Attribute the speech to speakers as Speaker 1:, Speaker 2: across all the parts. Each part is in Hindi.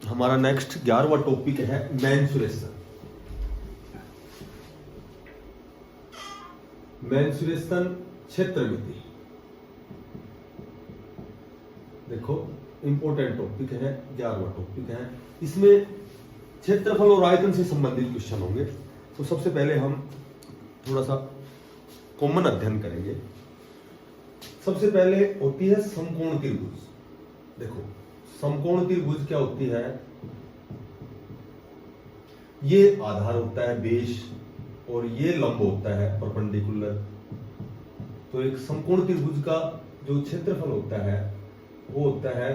Speaker 1: हमारा नेक्स्ट 11वां टॉपिक है मेंसुरेशन। मेंसुरेशन क्षेत्रमिति। देखो इंपॉर्टेंट टॉपिक है, 11वां टॉपिक है। इसमें क्षेत्रफल और आयतन से संबंधित क्वेश्चन होंगे। तो सबसे पहले हम थोड़ा सा कॉमन अध्ययन करेंगे। सबसे पहले होती है समकोण त्रिभुज। देखो समकोण त्रिभुज क्या होती है? ये आधार होता है बेस और ये लंब होता है परपेंडिकुलर। तो एक समकोण त्रिभुज का जो क्षेत्रफल होता है वो होता है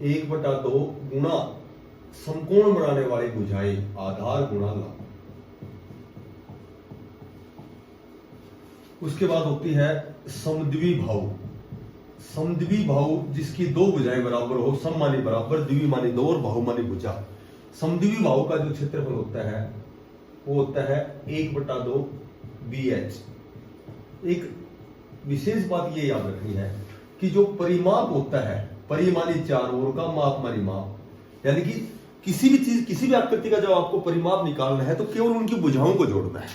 Speaker 1: 1/2 गुणा समकोण बनाने वाली भुजाएं आधार गुणा लंब। उसके बाद होती है समद्विबाहु। समद्विबाहु जिसकी दो भुजाएं बराबर हो, सममानी बराबर, द्विमानी दो और बहुमानी भुजा। समद्विबाहु का जो क्षेत्रफल होता है वो होता है 1/2 BH। एक विशेष बात ये याद रखनी है कि जो परिमाप होता है, परिमानी चार ओर का मापमानी माप, यानी कि किसी भी चीज, किसी भी आकृति का जब आपको परिमाप निकालना है तो केवल उनकी भुजाओं को जोड़ना है।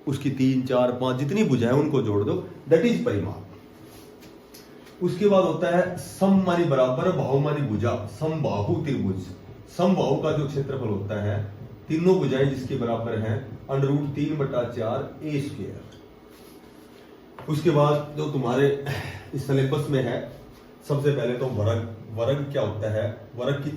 Speaker 1: उसकी 3, 4, 5 जितनी भुजाएं उनको जोड़ दो, दैट इज परिमाप। उसके बाद होता है सममानी बराबर बहुमानी भुजा, समबाहु त्रिभुज। समबाहु का जो क्षेत्रफल होता है, तीनों भुजाएं जिसके बराबर हैं √3/4 A²। उसके बाद जो तुम्हारे इस सिलेबस में है, सबसे पहले तो वर्ग। वर्ग क्या होता है? वर्ग की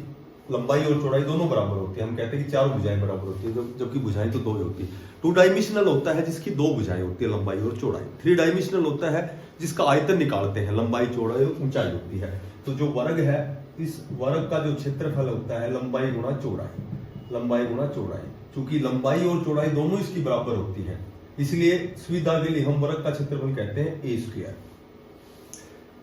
Speaker 1: लंबाई और चौड़ाई दोनों बराबर होती है। हम कहते हैं कि 4 भुजाएं बराबर होती है, जबकि भुजाएं तो 2 होती है। 2 डायमेंशनल होता है जिसकी 2 भुजाएं होती है, लंबाई और चौड़ाई। 3 डायमेंशनल होता है जिसका आयतन निकालते हैं, लंबाई चौड़ाई और ऊंचाई होती है। तो जो वर्ग है, इस वर्ग का जो क्षेत्रफल होता है लंबाई गुणा चौड़ाई, लंबाई गुणा चौड़ाई। चूंकि लंबाई और चौड़ाई दोनों इसकी बराबर होती है, इसलिए सुविधा के लिए हम वर्ग का क्षेत्रफल कहते हैं A²।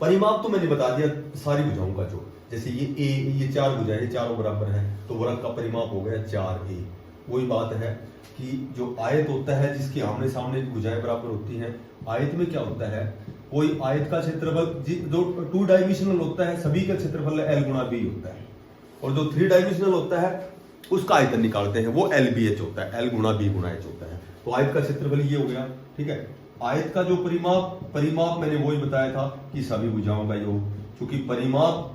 Speaker 1: परिमाप तो मैंने बता दिया सारी भुजाओं का जोड़। जैसे ये 4 भुजाएं, चारों बराबर हैं, तो वर्ग का परिमाप हो गया 4A। वही बात है कि जो आयत होता है जिसकी आमने सामने की भुजाएं बराबर होती हैं, आयत में क्या होता है? कोई आयत का क्षेत्रफल जो 2 डायमेंशनल होता है, सभी का क्षेत्रफल L गुणा B होता है। और जो 3 डायमेंशनल होता है उसका आयतन निकालते हैं, वो LBH होता है, L गुणा B गुणा H होता है। तो आयत का क्षेत्रफल ये हो गया, ठीक है। आयत का जो परिमाप मैंने वही बताया था कि सभी भुजाओं का योग। क्योंकि परिमाप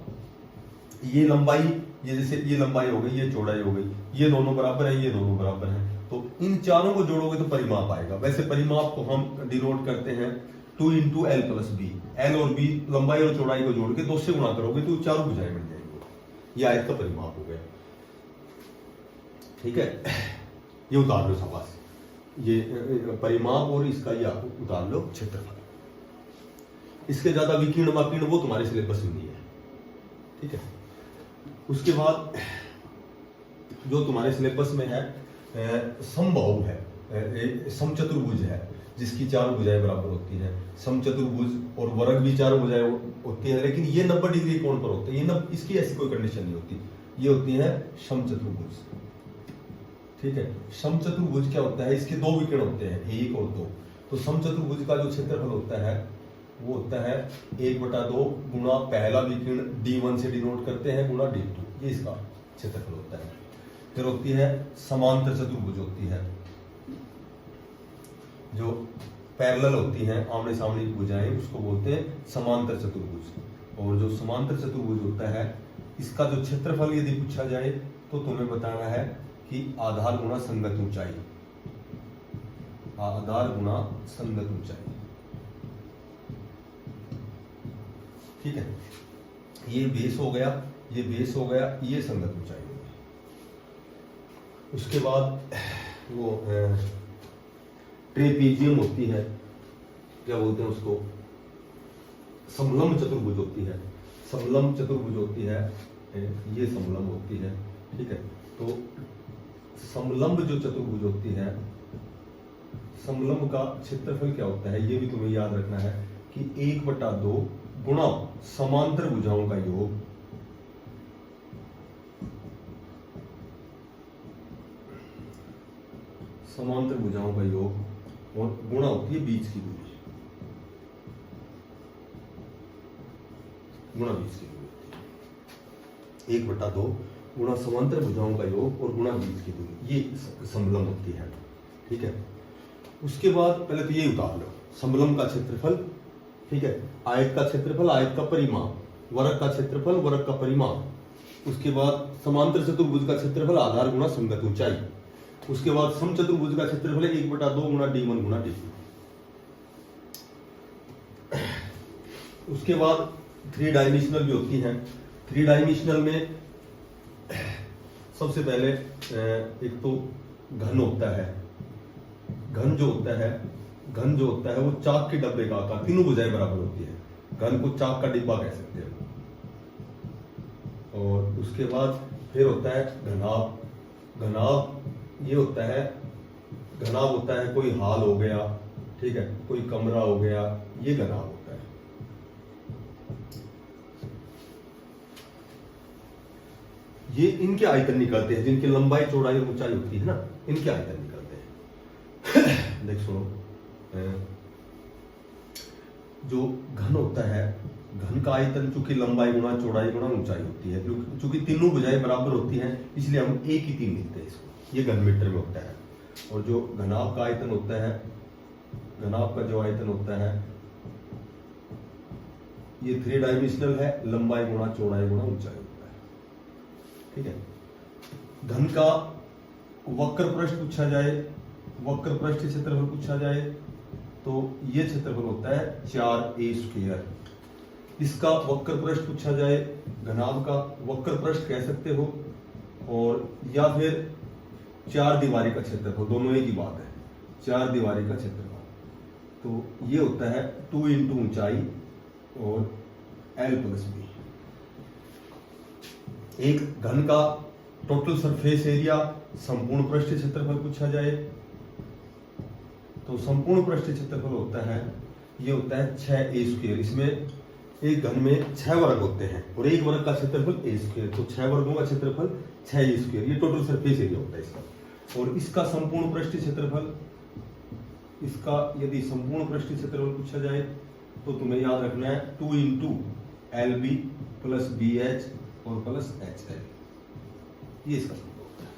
Speaker 1: ये लंबाई, ये जैसे ये लंबाई हो गई, ये चौड़ाई हो गई, ये दोनों बराबर है, ये दोनों बराबर हैं, तो इन चारों को जोड़ोगे तो परिमाप आएगा। वैसे परिमाप को हम डिनोट करते हैं 2 × L + B। L और B लंबाई और चौड़ाई को जोड़ के 2 से गुणा करोगे तो चारों भुजाएं बन जाएंगी। ये आयत का परिमाप हो गया, ठीक है। ये उतार लो शाबाश, ये परिमाप और इसका ये उतार लो क्षेत्रफल। इसके ज्यादा विकीर्ण मापीर्ण वो तुम्हारे सिलेबस में नहीं है, ठीक है। उसके बाद जो तुम्हारे सिलेबस में है समबाहु है, समचतुर्भुज है जिसकी 4 भुजाएं बराबर होती हैं। समचतुर्भुज और वर्ग भी 4 भुजाएं होती हैं, लेकिन ये 90 डिग्री कोण पर होते हैं। ये इसकी ऐसी कोई कंडीशन नहीं होती। ये होती है समचतुर्भुज, ठीक है। समचतुर्भुज क्या होता है? इसके 2 विकर्ण होते हैं, 1 और 2। तो समचतुर्भुज का जो क्षेत्रफल होता है वो होता है 1/2 गुणा पहला विकर्ण D1 से डिनोट करते हैं गुणा D2, ये इसका क्षेत्रफल होता है। फिर होती है समांतर चतुर्भुज होती है, जो पैरेलल होती हैं, आमने सामने की भुजाएं, उसको बोलते हैं समांतर चतुर्भुज। और जो समांतर चतुर्भुज होता है, इसका जो क्षेत्रफल यदि पूछा जाए तो तुम्हें बताना है कि आधार गुणा संगत ऊंचाई, आधार गुणा संगत ऊंचाई, ठीक है। ये बेस हो गया, ये बेस हो गया, ये संगत ऊंचाई हो गई। उसके बाद वो ट्रेपीजियम होती है, क्या बोलते हैं उसको? समलंब चतुर्भुज होती है, समलंब चतुर्भुज होती है, ये समलंब होती है, ठीक है। तो समलंब जो चतुर्भुज होती है, समलंब का क्षेत्रफल क्या होता है ये भी तुम्हें याद रखना है कि 1/2 गुणा समांतर भुजाओं का योग, समांतर भुजाओं का योग और गुणा होती है बीच की दूरी, गुणा बीच की दूरी 1/2 गुणा समांतर भुजाओं का योग और गुणा बीच की दूरी, ये समलम होती है। ठीक है, उसके बाद पहले तो ये उतार लो, समलम का क्षेत्रफल, ठीक है, आयत का क्षेत्रफल, आयत का परिमाप, वर्ग का क्षेत्रफल, वर्ग का परिमाप, उसके बाद समांतर चतुर्भुज का क्षेत्रफल आधार गुणा संगत ऊंचाई, उसके बाद समचतुर्भुज का क्षेत्रफल 1/2 गुणा d1 गुणा d2। उसके बाद 3 डायमेंशनल भी होती हैं। 3 डायमेंशनल में सबसे पहले एक तो घन होता है। घन जो होता है वो चाक के डब्बे का आकार, तीनों भुजाएं बराबर होती है, घन को चाक का डिब्बा कह सकते हैं। और उसके बाद फिर होता है घनाभ। घनाभ ये होता है, घनाभ होता है कोई हाल हो गया, ठीक है, कोई कमरा हो गया, ये घनाभ होता है। ये इनके आयतन निकलते हैं, जिनकी लंबाई चौड़ाई और ऊंचाई होती है ना, इनके आयतन निकलते हैं। देख सुनो, जो घन होता है, घन का आयतन चूंकि लंबाई गुणा चौड़ाई गुणा ऊंचाई होती है, चूंकि तीनों भुजाएं बराबर होती हैं, इसलिए हम एक ही तीन लिखते हैं इसको, ये घन मीटर में होता है। और जो घनाभ का आयतन होता है, घनाभ का जो आयतन होता है ये 3 डायमेंशनल है, लंबाई गुणा चौड़ाई गुणा ऊंचाई होता है। ठीक है, घन का वक्र पृष्ठ पूछा जाए, वक्र पृष्ठ क्षेत्रफल पूछा जाए तो ये क्षेत्रफल होता है 4a²। इसका वक्र पृष्ठ पूछा जाए, घनाभ का वक्र पृष्ठ कह सकते हो, और या फिर 4 दीवारी का क्षेत्रफल, दोनों एक ही बात है, 4 दीवारी का क्षेत्रफल। तो ये होता है 2 × ऊंचाई और l+b। एक घन का टोटल सरफेस एरिया, संपूर्ण पृष्ठ क्षेत्रफल पूछा जाए तो संपूर्ण पृष्ठ क्षेत्रफल होता है, ये होता है 6a²। इसमें एक घन में 6 वर्ग होते हैं और एक वर्ग का क्षेत्रफल a², तो 6 वर्गों का क्षेत्रफल 6a², ये टोटल सरफेस एरिया होता है इसका। और इसका संपूर्ण पृष्ठ क्षेत्रफल, इसका यदि संपूर्ण पृष्ठ क्षेत्रफल पूछा जाए तो तुम्हें याद रखना है 2 × lb + bh और प्लस hl, ये इसका संपूर्ण होता है।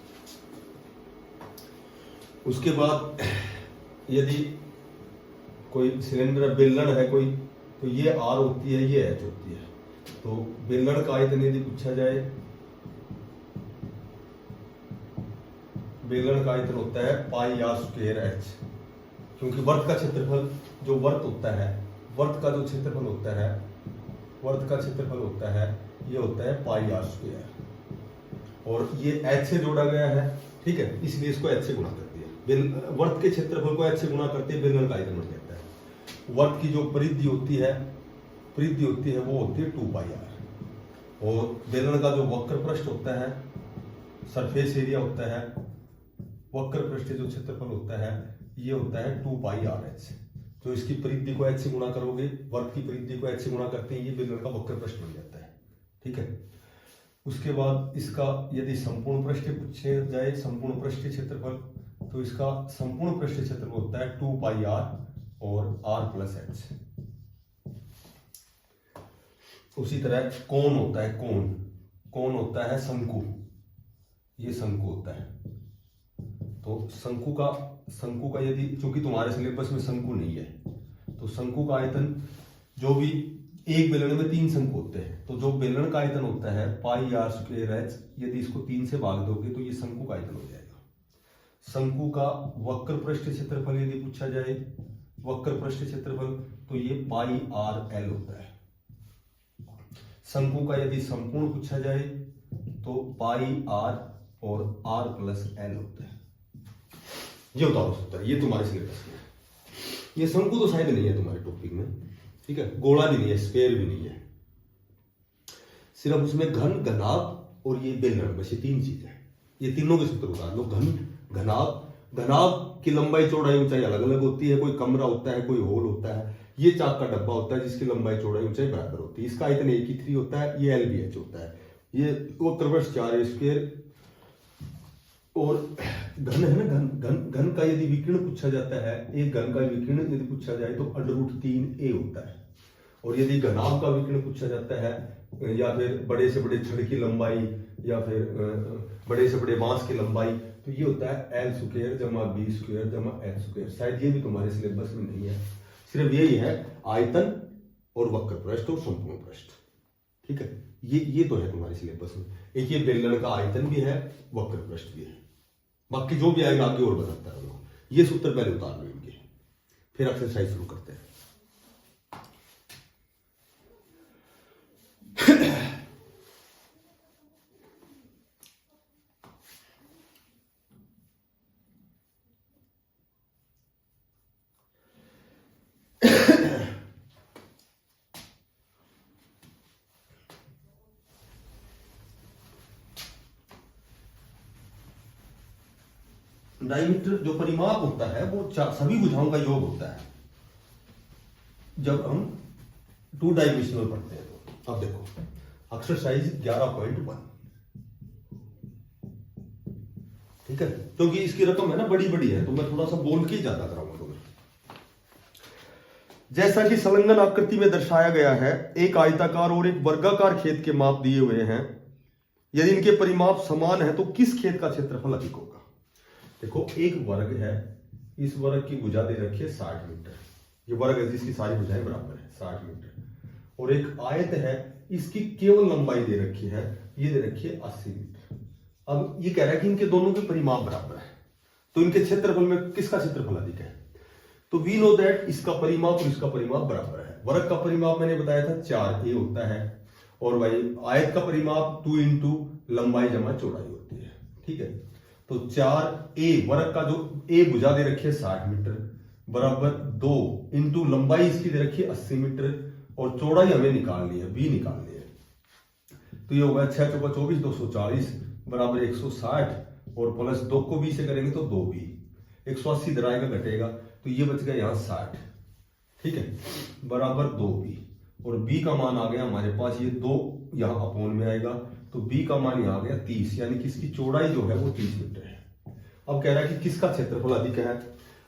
Speaker 1: उसके बाद यदि कोई सिलेंडर बेलन है कोई, तो ये r होती है, ये h होती है। तो बेलन का आयतन यदि पूछा जाए, बेलन का आयतन होता है πr²h, क्योंकि वर्त का क्षेत्रफल, जो वर्त होता है, वर्त का जो क्षेत्रफल होता है, वर्त का क्षेत्रफल होता है, ये होता है πr², और ये h से जोड़ा गया है, ठीक है, इसलिए इसको h से गुणा करती है। वर्त के क्षेत्रफल को h से गुणा करते हैं, बेलन का आयतन बन जाता है। वर्त की जो परिधि होती है, वो होती है 2πr, और बेलन का जो वक्र पृष्ठ होता है, सरफेस एरिया होता है, वक्र पृष्ठ जो क्षेत्रफल होता है, ये होता है 2πrh। तो इसकी परिधि को h से गुणा करोगे, वर्त की परिधि को h से गुणा करते हैं, ये बेलन का वक्र पृष्ठ बन जाता है। ठीक है, उसके बाद इसका यदि संपूर्ण पृष्ठ पूछे जाए, संपूर्ण पृष्ठ क्षेत्रफल, तो इसका संपूर्ण पृष्ठ क्षेत्रफल होता है 2πr और r+h। उसी तरह कोण होता है, कोण होता है शंकु, ये शंकु होता है। तो शंकु का यदि, चूंकि तुम्हारे सिलेबस में शंकु नहीं है, तो शंकु का आयतन, जो भी एक बेलन में 3 शंकु होते हैं, तो जो बेलन का आयतन होता है πr²h, यदि इसको 3 से भाग दोगे तो ये शंकु का आयतन हो जाएगा। शंकु का वक्र पृष्ठ क्षेत्रफल यदि पूछा जाए, वक्र पृष्ठ क्षेत्रफल, तो ये πrl होता है। शंकु का यदि संपूर्ण पूछा जाए तो πr और r+l होता है। ये उतारो सूत्र, ये तुम्हारे सिलेबस में है। ये शंकु तो शायद नहीं है तुम्हारे टॉपिक में, ठीक है, गोला भी नहीं है, स्फेयर भी नहीं है, सिर्फ उसमें घन, घनाभ और ये बेलन, बस ये 3 चीज है। ये तीनों के सूत्र उतार लो। घन, घनाभ की लंबाई चौड़ाई ऊंचाई अलग अलग होती है, कोई कमरा होता है, कोई होल होता है, ये चाक का डब्बा होता है जिसकी लंबाई चौड़ाई ऊंचाई बराबर होती है, इसका आयतन 1/3 होता है, ये lbh होता है, ये वक्र पृष्ठ 4a²। और घन है ना, घन का यदि विकिरण पूछा जाता है, एक घन का विकिरण यदि पूछा जाए तो √3a होता है, और यदि घनाभ का विकर्ण पूछा जाता है या फिर बड़े से बड़े छड़ की लंबाई या फिर बड़े से बड़े बांस की लंबाई, तो ये होता है एल स्क्वायर जमा बी स्क्वायर जमा एच स्क्वायर। शायद ये भी तुम्हारे सिलेबस में नहीं है, सिर्फ यही है आयतन और वक्र पृष्ठ और संपूर्ण पृष्ठ। ठीक है, ये तो है तुम्हारे सिलेबस में। एक ये बेलन का आयतन भी है, वक्र पृष्ठ भी है, बाकी जो भी आएगा आगे और बताता रहूंगा। ये सूत्र पहले उतार लो इनके, फिर एक्सरसाइज शुरू करते हैं। डायमीटर जो परिमाप होता है वो सभी भुजाओं का योग होता है जब हम 2 डायमेंशनल पढ़ते हैं। तो अब देखो एक्सरसाइज 11.1, ठीक है, क्योंकि इसकी रकम है ना बड़ी बड़ी है, तो मैं थोड़ा सा बोल के ज्यादा कराऊंगा तुम्हें। जैसा कि संलग्न आकृति में दर्शाया गया है, एक आयताकार और एक वर्गाकार खेत के माप दिए हुए हैं। यदि इनके परिमाप समान है तो किस खेत का क्षेत्रफल अधिक होगा? देखो एक वर्ग है, इस वर्ग की भुजा दे रखी है 60 मीटर, ये वर्ग है जिसकी सारी भुजाएं बराबर है 60 मीटर। और एक आयत है, इसकी केवल लंबाई दे रखी है, ये दे रखी है 80 मीटर। अब ये कह रहा है कि इनके दोनों के परिमाप बराबर है, तो इनके क्षेत्रफल में किसका क्षेत्रफल अधिक है? तो वी नो दैट इसका परिमाप और इसका परिमाप बराबर है। वर्ग का परिमाप मैंने बताया था 4a होता है, और भाई आयत का परिमाप 2 इंटू लंबाई जमा चौड़ाई होती है। ठीक है, तो 4a वर्ग का जो a भुजा दे रखी है 60 मीटर बराबर 2 इंटू लंबाई इसकी दे रखी है 80 मीटर और चौड़ाई हमें निकालनी है, b निकालनी है। तो ये होगा 6 चौका 24 240 बराबर 160 और प्लस 2 को b से करेंगे तो 2b, 180 इधर आएगा घटेगा, तो ये बच गया यहाँ 60। ठीक है, बराबर 2b और b का मान आ गया हमारे पास, ये 2 यहाँ अपोन में आएगा, तो b का मान यहाँ आ गया 30, यानी कि इसकी चौड़ाई जो है वो 30 मीटर है। अब कह रहा है कि किसका क्षेत्रफल अधिक है?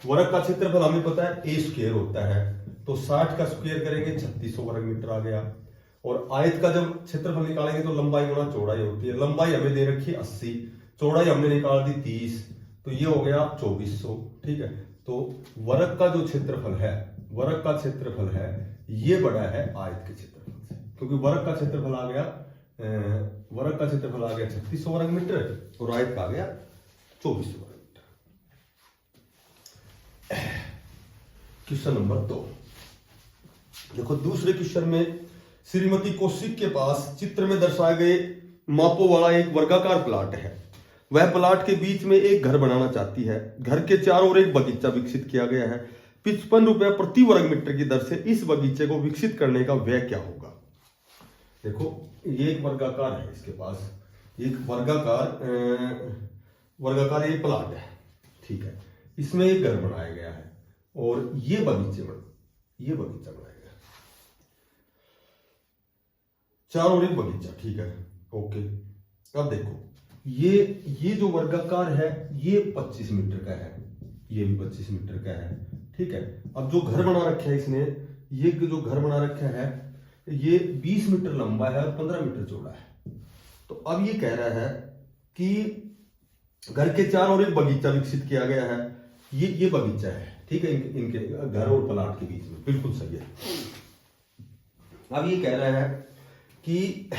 Speaker 1: वर्ग का क्षेत्रफल हमें पता है a स्क्वायर होता है, तो 60 का स्क्वायर करेंगे 3600 वर्ग मीटर आ गया। और आयत का जब क्षेत्रफल निकालेंगे तो लंबाई गुणा चौड़ाई होती है, लंबाई हमें दे रखी है 80, चौड़ाई हमने निकाल दी 30, तो ये हो गया 2400। ठीक है, तो वर्ग का जो क्षेत्रफल है, वर्ग का क्षेत्रफल है ये बड़ा है आयत के क्षेत्रफल से, क्योंकि वर्ग का क्षेत्रफल आ गया 3600 वर्ग मीटर और आयत का आ गया 2400 वर्ग मीटर। क्वेश्चन नंबर 2 देखो, दूसरे क्वेश्चन में श्रीमती कौशिक के पास चित्र में दर्शाए गए मापों वाला एक वर्गाकार प्लाट है। वह प्लाट के बीच में एक घर बनाना चाहती है। घर के चारों ओर एक बगीचा विकसित किया गया है। 55 रुपए प्रति वर्ग मीटर की दर से इस बगीचे को विकसित करने का व्यय क्या होगा? देखो ये एक वर्गाकार है, इसके पास एक वर्गाकार ये प्लाट है। ठीक है, इसमें एक घर बनाया गया है और ये बगीचा बनाया गया, चारों ओर एक बगीचा। ठीक है, ओके। अब देखो ये जो वर्गाकार है ये 25 मीटर का है, ये भी 25 मीटर का है। ठीक है, अब जो घर बना रखा है इसने, ये जो घर बना रखा है ये 20 मीटर लंबा है और 15 मीटर चौड़ा है। तो अब ये कह रहा है कि घर के चारों ओर एक बगीचा विकसित किया गया है, ये बगीचा है। ठीक है, इनके घर और प्लाट के बीच में, बिल्कुल सही है। अब ये कह रहा है कि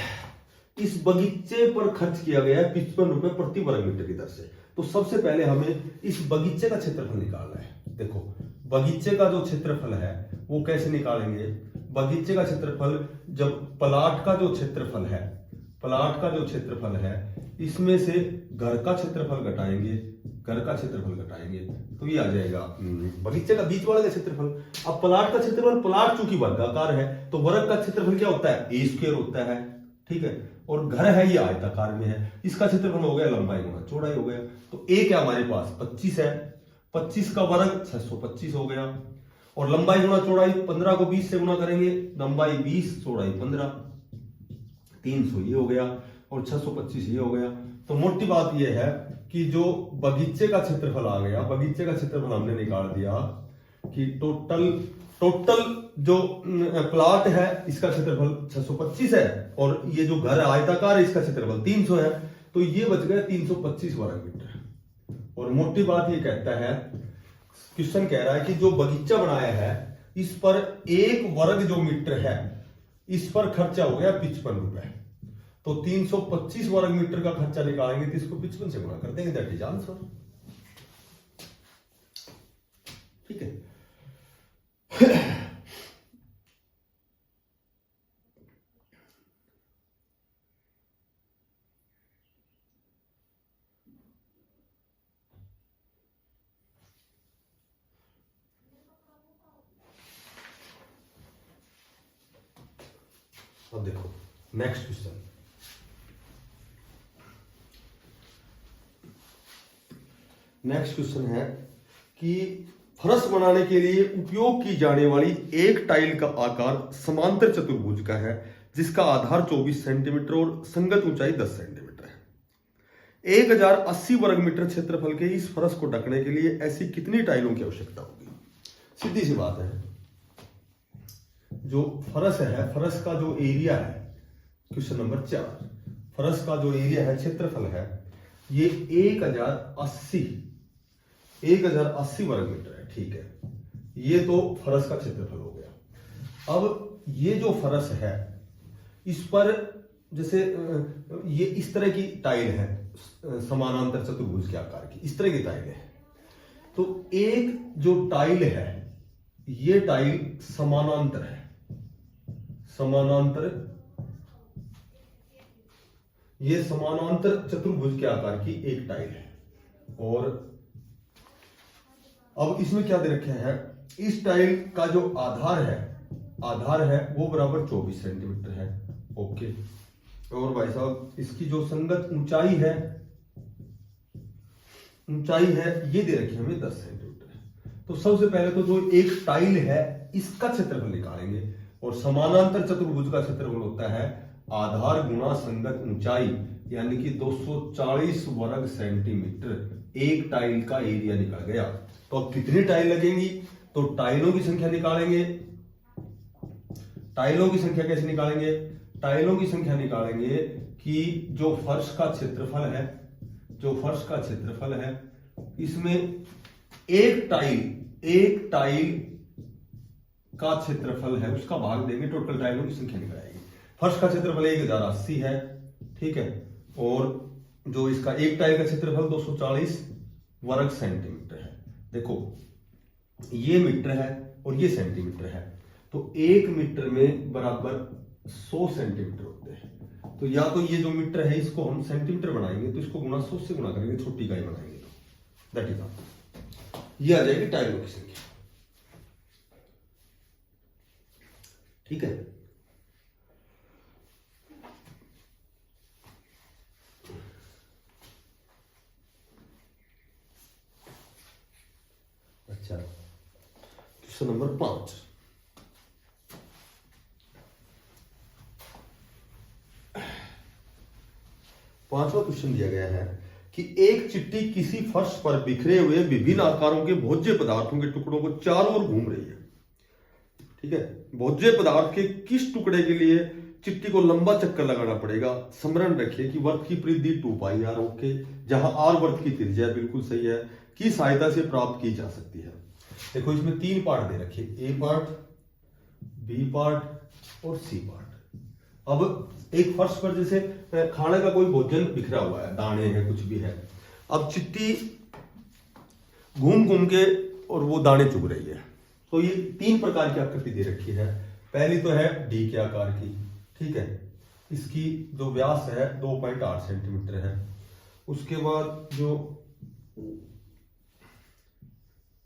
Speaker 1: इस बगीचे पर खर्च किया गया है 55 रुपए प्रति वर्ग मीटर की दर से। तो सबसे पहले हमें इस बगीचे का क्षेत्रफल निकालना है। देखो बगीचे का जो क्षेत्रफल है वो कैसे निकालेंगे? बगीचे का क्षेत्रफल, जब प्लाट का जो क्षेत्रफल है इसमें से घर का क्षेत्रफल घटाएंगे, तो ये आ जाएगा बगीचे का बीच वाले का क्षेत्रफल। अब प्लाट का क्षेत्रफल, प्लाट चूंकि वर्गाकार है तो वर्ग का क्षेत्रफल क्या होता है? ए स्क्वायर होता है। ठीक है, और घर है ये आयताकार में है, इसका क्षेत्रफल हो गया लंबाई गुणा चौड़ाई हो गया। तो ए क्या हमारे पास 25 है, 25 का वर्ग 625 हो गया, और लंबाई गुणा चौड़ाई 15 को 20 से गुणा करेंगे, लंबाई 20 चौड़ाई 15, 300 ये हो गया और 625 ये हो गया। तो मोटी बात ये है कि जो बगीचे का क्षेत्रफल आ गया, बगीचे का क्षेत्रफल हमने निकाल दिया कि टोटल जो प्लॉट है इसका क्षेत्रफल 625 है और ये जो घर आयताकार है इसका क्षेत्रफल 300 है, तो ये बच गया 325 वर्ग मीटर। और मोटी बात ये कहता है, क्वेश्चन कह रहा है कि जो बगीचा बनाया है इस पर 1 वर्ग जो मीटर है इस पर खर्चा हो गया 55 रुपए। तो 325 वर्ग मीटर का खर्चा निकालेंगे तो इसको 55 से गुणा कर देंगे, दैट इज आंसर। ठीक है। अब देखो नेक्स्ट क्वेश्चन। नेक्स्ट क्वेश्चन है कि फर्श बनाने के लिए उपयोग की जाने वाली एक टाइल का आकार समांतर चतुर्भुज का है जिसका आधार 24 सेंटीमीटर और संगत ऊंचाई 10 सेंटीमीटर है। 1080 वर्ग मीटर क्षेत्रफल के इस फर्श को ढकने के लिए ऐसी कितनी टाइलों की आवश्यकता होगी? सीधी सी बात है, जो फर्श है, फर्श का जो एरिया है, क्वेश्चन नंबर 4, फर्श का जो एरिया है, क्षेत्रफल है, ये 1080 वर्ग मीटर है। ठीक है, ये तो फर्श का क्षेत्रफल हो गया। अब ये जो फर्श है इस पर जैसे ये इस तरह की टाइल है समानांतर चतुर्भुज के आकार की, इस तरह की टाइल है। तो एक जो टाइल है ये टाइल समानांतर है, ये समानांतर चतुर्भुज के आकार की एक टाइल है। और अब इसमें क्या दे रखा है, इस टाइल का जो आधार है वो बराबर 24 सेंटीमीटर है। ओके। और भाई साहब इसकी जो संगत ऊंचाई है ये दे रखी है हमें 10 सेंटीमीटर। तो सबसे पहले तो जो एक टाइल है इसका क्षेत्रफल निकालेंगे, और समानांतर चतुर्भुज का क्षेत्रफल होता है आधार गुना संगत ऊंचाई, यानी कि 240 वर्ग सेंटीमीटर। एक टाइल का एरिया निकल गया। तो अब कितनी टाइल लगेंगी, तो टाइलों की संख्या निकालेंगे। टाइलों की संख्या कैसे निकालेंगे, टाइलों की संख्या निकालेंगे कि जो फर्श का क्षेत्रफल है इसमें एक टाइल का क्षेत्रफल है उसका भाग देंगे, टोटल टाइलों की संख्या निकालेंगे। फर्श का क्षेत्रफल 1080 है, ठीक है, और जो इसका एक टाइल का क्षेत्रफल 240 वर्ग सेंटीमीटर है। देखो ये मीटर है और ये सेंटीमीटर है, तो 1 मीटर में बराबर 100 सेंटीमीटर होते हैं। तो या तो ये जो मीटर है इसको हम सेंटीमीटर बनाएंगे, तो इसको गुना 100 से गुना करेंगे, छोटी इकाई बनाएंगे, तो दैट इज आंसर। ये आ जाएगी टाइलों की संख्या। ठीक है। अच्छा, क्वेश्चन नंबर 5। पांचवा क्वेश्चन दिया गया है कि एक चिट्टी किसी फर्श पर बिखरे हुए विभिन्न आकारों के भोज्य पदार्थों के टुकड़ों को चारों ओर घूम रही है। ठीक है, भोज्य पदार्थ के किस टुकड़े के लिए चिट्टी को लंबा चक्कर लगाना पड़ेगा? स्मरण रखिए कि वर्त की परिधि 2πr, ओके, जहां r वर्त की त्रिज्या बिल्कुल सही है, की सहायता से प्राप्त की जा सकती है। देखो इसमें 3 पार्ट दे रखे, ए पार्ट, बी पार्ट और सी पार्ट। अब एक फर्श पर जैसे खाने का कोई भोजन बिखरा हुआ है, दाने हैं, कुछ भी है। अब चिट्टी घूम घूम के और वो दाने चुग रही है। तो ये 3 प्रकार की आकृति दे रखी है। पहली तो है डी के आकार की, ठीक है, इसकी जो व्यास है 2.8 सेंटीमीटर है। उसके बाद जो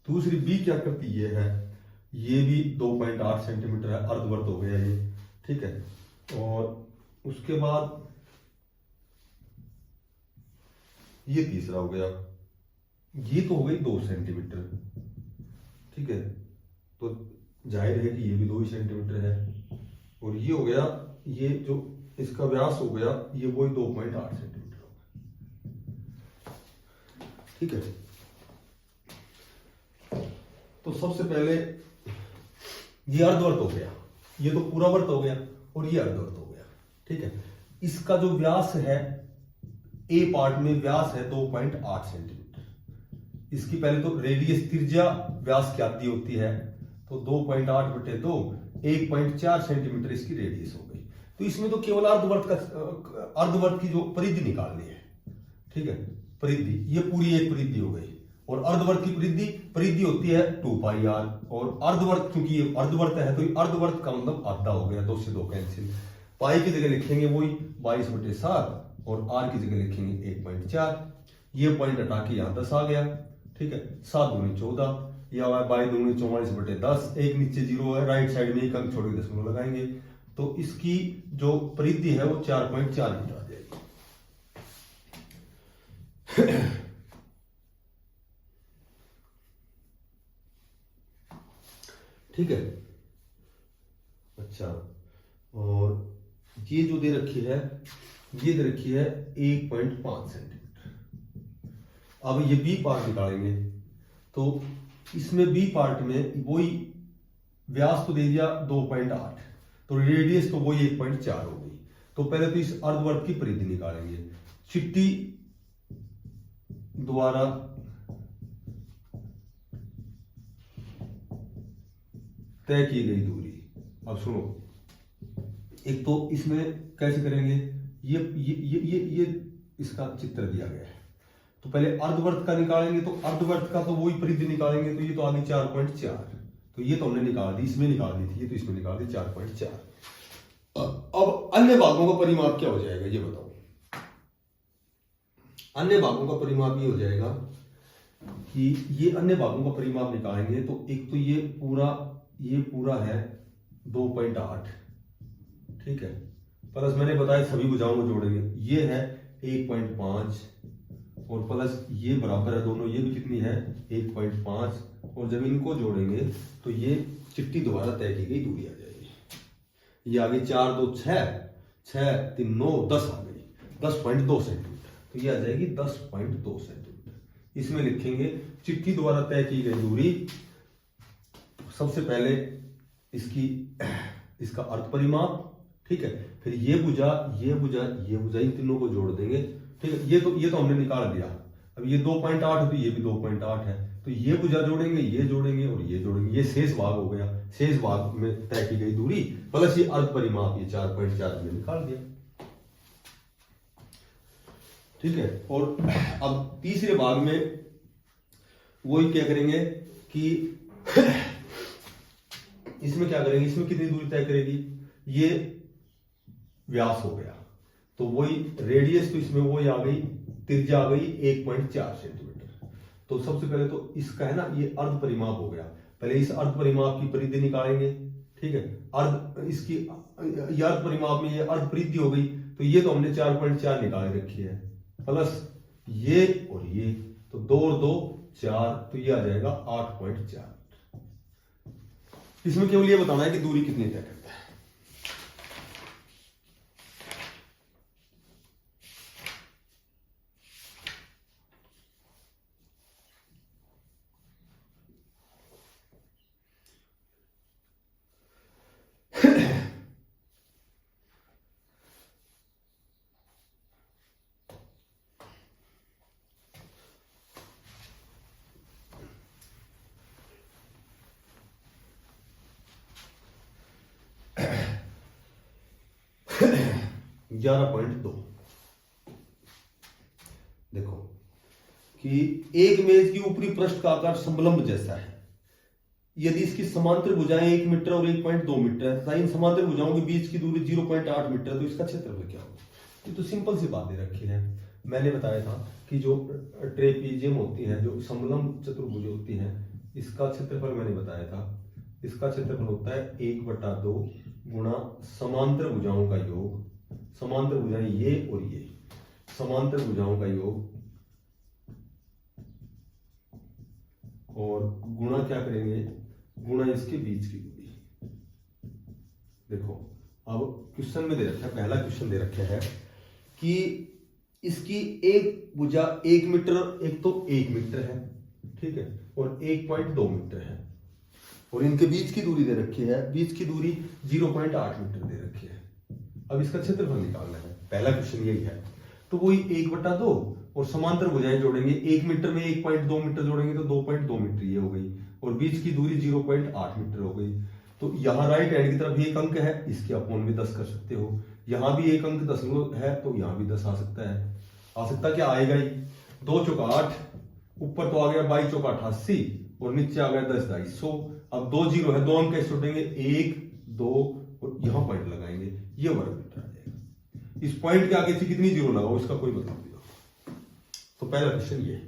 Speaker 1: दूसरी बी की आकृति ये है, ये भी 2.8 सेंटीमीटर है, अर्धवर्त हो गया ये, ठीक है। और उसके बाद ये तीसरा हो गया, ये तो हो गई 2 सेंटीमीटर, ठीक है, तो जाहिर है कि ये भी 2 ही सेंटीमीटर है। और ये हो गया, ये जो इसका व्यास हो गया ये वही 2.8 सेंटीमीटर हो गया, ठीक है। तो सबसे पहले ये अर्धवर्त हो गया, ये तो पूरा वर्त हो गया और ये अर्धवर्त हो गया, ठीक है। इसका जो व्यास है, ए पार्ट में व्यास है 2.8 सेंटीमीटर। इसकी पहले तो रेडियस त्रिज्या व्यास की आधी होती है, तो 2.8/2 1.4 सेंटीमीटर इसकी रेडियस हो गई। तो इसमें तो केवल अर्धवर्त की जो परिधि निकालनी है, ठीक है, परिधि, ये पूरी एक परिधि हो गई। और अर्धवर्त की परिधि होती है 2πr, और अर्धवर्त, क्योंकि ये अर्धवर्त है तो ये अर्धवर्त का मतलब आधा हो गया, 2 से 2 कैंसिल। पाई की जगह लिखेंगे वही 22/7 और आर की जगह लिखेंगे 1.4। ये पॉइंट हटा के यहाँ 10 आ गया, ठीक है। 7 दूनी 14, या 22 दूनी 44/10, एक नीचे 0 है, राइट साइड में एक अंक छोड़ के दशमलव लगाएंगे, तो इसकी जो परिधि है वो 4.4 मीटर आ जाएगी। ठीक है, अच्छा। और ये जो दे रखी है, ये दे रखी है 1.5 सेंटीमीटर। अब ये बी पार्ट निकालेंगे, तो इसमें बी पार्ट में वही व्यास तो दे दिया 2.8, तो रेडियस तो वही 1.4 हो गई। तो पहले तो इस अर्धवर्त की परिधि निकालेंगे, चिट्ठी द्वारा तय की गई दूरी। अब सुनो, एक तो इसमें कैसे करेंगे, ये इसका चित्र दिया गया है, तो पहले अर्धवर्त का निकालेंगे, तो अर्धवर्त का तो वही परिधि निकालेंगे, तो ये तो आ गई 4.4, तो ये तो हमने निकाल दी, इसमें निकाल दी थी, ये तो इसमें निकाल दी 4.4। अब अन्य भागों का परिमाप क्या हो जाएगा ये बताओ। अन्य भागों का परिमाप ये हो जाएगा कि ये अन्य भागों का परिमाप निकालेंगे, तो एक तो ये पूरा है 2.8, ठीक है, प्लस मैंने बताया सभी भुजाओं को जोड़ेंगे, ये है 1.5 और प्लस ये बराबर है दोनों, ये भी कितनी है 1.5, और जब इनको जोड़ेंगे तो ये चिट्ठी द्वारा तय की गई दूरी आ जाएगी। ये आ गई 4 2 6 6 3 9 10 आ गई 10.2 सेंटीमीटर, तो ये आ जाएगी 10.2 सेंटीमीटर। इसमें लिखेंगे चिट्ठी द्वारा तय की गई दूरी। सबसे पहले इसका अर्थ परिमाप, ठीक है, फिर ये भुजा इन तीनों को जोड़ देंगे, ठीक है। ये तो हमने निकाल दिया। अब ये 2.8 है तो ये भी 2.8 है, तो ये भुजा जोड़ेंगे, ये जोड़ेंगे और ये जोड़ेंगे, ये शेष भाग हो गया। शेष भाग में तय की गई दूरी प्लस ये अर्थ परिमाप, ये 4.4 में निकाल दिया, ठीक है। और अब तीसरे भाग में वही क्या करेंगे कि इसमें क्या करेंगे, इसमें कितनी दूरी तय करेगी, ये व्यास हो गया, तो वही रेडियस, तो इसमें वही आ गई, त्रिज्या आ गई 1.4 सेंटीमीटर। तो सबसे पहले तो इसका है ना, ये अर्ध परिमाप हो गया, पहले इस अर्ध परिमाप की परिधि निकालेंगे, ठीक है। इसकी अर्ध परिमाप में ये अर्ध परिधि हो गई, तो ये तो हमने 4.4 निकाल रखी है, प्लस ये और ये, तो 2 और 2 4, तो ये आ जाएगा 8.4। इसमें केवल ये बताना है कि दूरी कितनी तय करता है। (11.2) देखो कि एक मेज की ऊपरी पृष्ठ का आकार समलंब जैसा है। यदि इसकी समांतर भुजाएं 1 मीटर और 1.2 मीटर है तथा इन समांतर भुजाओं के बीच की दूरी 0.8 मीटर है, तो इसका क्षेत्रफल क्या होगा। ये तो सिंपल सी बात दे रखी है। मैंने बताया था कि जो ट्रेपीजियम होती है, जो समलंब चतुर्भुज होती है, इसका क्षेत्रफल मैंने बताया था, इसका क्षेत्रफल होता है 1/2 गुणा समांतर भुजाओं का योग, समांतर भुजाएं ये और ये, समांतर भुजाओं का योग, और गुणा क्या करेंगे, गुणा इसके बीच की दूरी। देखो अब क्वेश्चन में दे रखा है, पहला क्वेश्चन दे रखा है कि इसकी एक भुजा 1 मीटर, एक तो 1 मीटर है, ठीक है, और 1.2 मीटर है, और इनके बीच की दूरी दे रखी है, बीच की दूरी 0.8 मीटर दे रखी है। अब इसका क्षेत्रफल निकालना है, पहला क्वेश्चन यही है। तो वही 1/2 और समांतर भुजाएं जोड़ेंगे, 1 मीटर में 1.2 मीटर जोड़ेंगे तो 2.2 मीटर ये हो गई, और बीच की दूरी 0.8 मीटर हो गई। तो यहाँ राइट हैंड की तरफ एक अंक है, इसके अपोन में 10 कर सकते हो। यहाँ भी एक अंक 10 है तो यहाँ भी 10 आ सकता है। आ सकता क्या आएगा ही, 2 चौका 8, ऊपर तो आ गया 22 चौका 88 और नीचे आ गया 10 250। अब 2 जीरो है, 2 अंक कैसे जोड़ेंगे, 1 2 और यहाँ पॉइंट लगाएंगे, ये वर्ग मीटर आ जाएगा। इस पॉइंट के आगे से कितनी जीरो लगाओ इसका कोई मतलब नहीं होगा। तो पहला क्वेश्चन ये।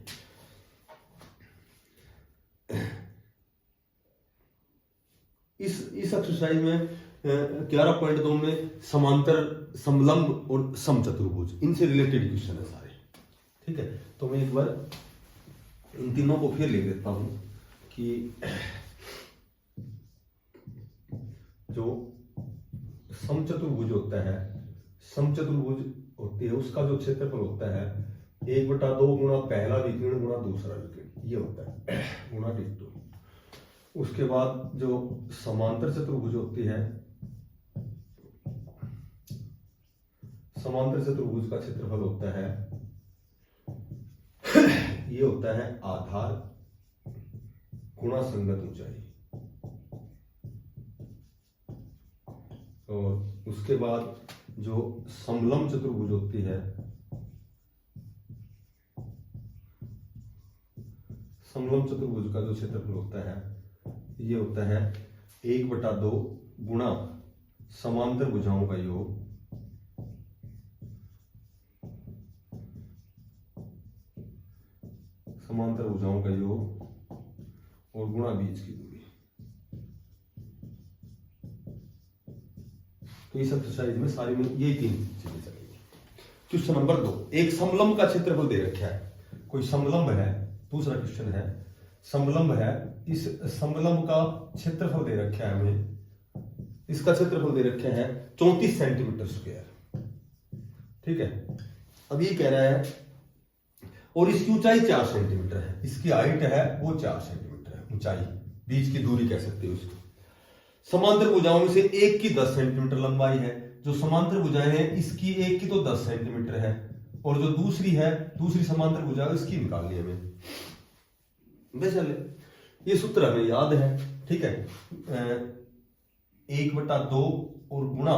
Speaker 1: इस एक्सरसाइज में 11.2 में समांतर, समलंब और समचतुर्भुज, इनसे रिलेटेड क्वेश्चन है सारे। ठीक है, तो मैं एक बार इन तीनों को फिर लिख देता हूं कि जो समचतुर्भुज होता है, समचतुर्भुज होती है उसका जो क्षेत्रफल होता है 1/2 गुणा पहला विकर्ण गुणा दूसरा विकर्ण, ये होता है गुणा डिट्टो। उसके बाद जो समांतर चतुर्भुज होती है, समांतर चतुर्भुज का क्षेत्रफल होता है ये होता है आधार गुणा संगत ऊंचाई। और उसके बाद जो समलंब चतुर्भुज होती है, समलंब चतुर्भुज का जो क्षेत्रफल होता है ये होता है 1/2 गुणा समांतर भुजाओं का योग समांतर भुजाओं का योग और गुणा बीच की दूरी। तो इस एक्सरसाइज में सारी में यही 3 चीजें चलेंगी। क्वेश्चन नंबर 2, एक समलंब का क्षेत्रफल दे रखा है, कोई समलंब है, दूसरा क्वेश्चन है समलंब है, इस समलंब का क्षेत्रफल दे रखा है हमें, इसका क्षेत्रफल दे रखा है 34 सेंटीमीटर स्क्वायर। ठीक है, अब ये कह रहा है और इसकी ऊंचाई 4 सेंटीमीटर है, इसकी हाइट है वो 4 सेंटीमीटर है ऊंचाई, बीच की दूरी कह सकते हो इसको। समांतर भुजाओं में से एक की 10 सेंटीमीटर लंबाई है, जो समांतर भुजाएं हैं इसकी एक की तो 10 सेंटीमीटर है, और जो दूसरी है, दूसरी समांतर भुजा इसकी निकालनी है हमें। चले ये सूत्र हमें याद है। ठीक है, 1/2 और गुणा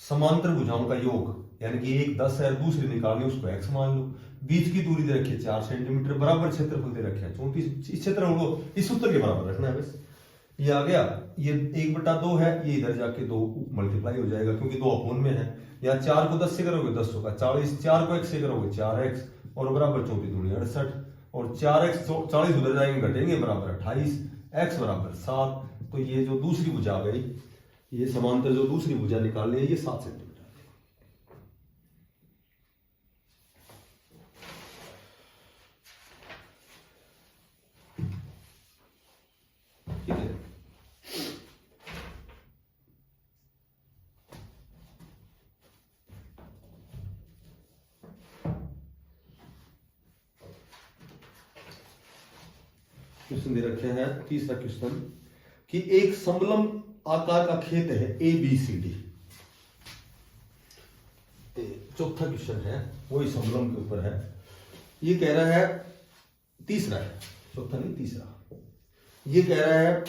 Speaker 1: समांतर भुजाओं का योग, यानी कि एक 10 है, दूसरी निकालनी उसको x मान लो, बीच की दूरी दे रखी है 4 सेंटीमीटर, बराबर क्षेत्रफल दे रखे हैं 34। इस क्षेत्रफल को इस सूत्र के बराबर रखना है बस। ये आ गया, ये 1/2 है, ये इधर जाके 2 मल्टीप्लाई हो जाएगा क्योंकि 2 अपोन में है। या 4 को 10 से करोगे 10 होगा 40, 4 को 1 से करोगे 4x और बराबर 34 दूनी 68 और 4x 40 उधर जाएंगे घटेंगे बराबर 28, x बराबर 7। तो ये जो दूसरी भुजा आ गई, ये समांतर जो दूसरी भुजा निकालनी है ये 7 सेंटीमीटर। ठीक है, क्वेश्चन दे रखे हैं तीसरा क्वेश्चन कि एक समलंब आकार का खेत है ABCD। चौथा क्वेश्चन है वही समलंब के ऊपर है। ये कह रहा है, तीसरा है, चौथा नहीं तीसरा, ये कह रहा है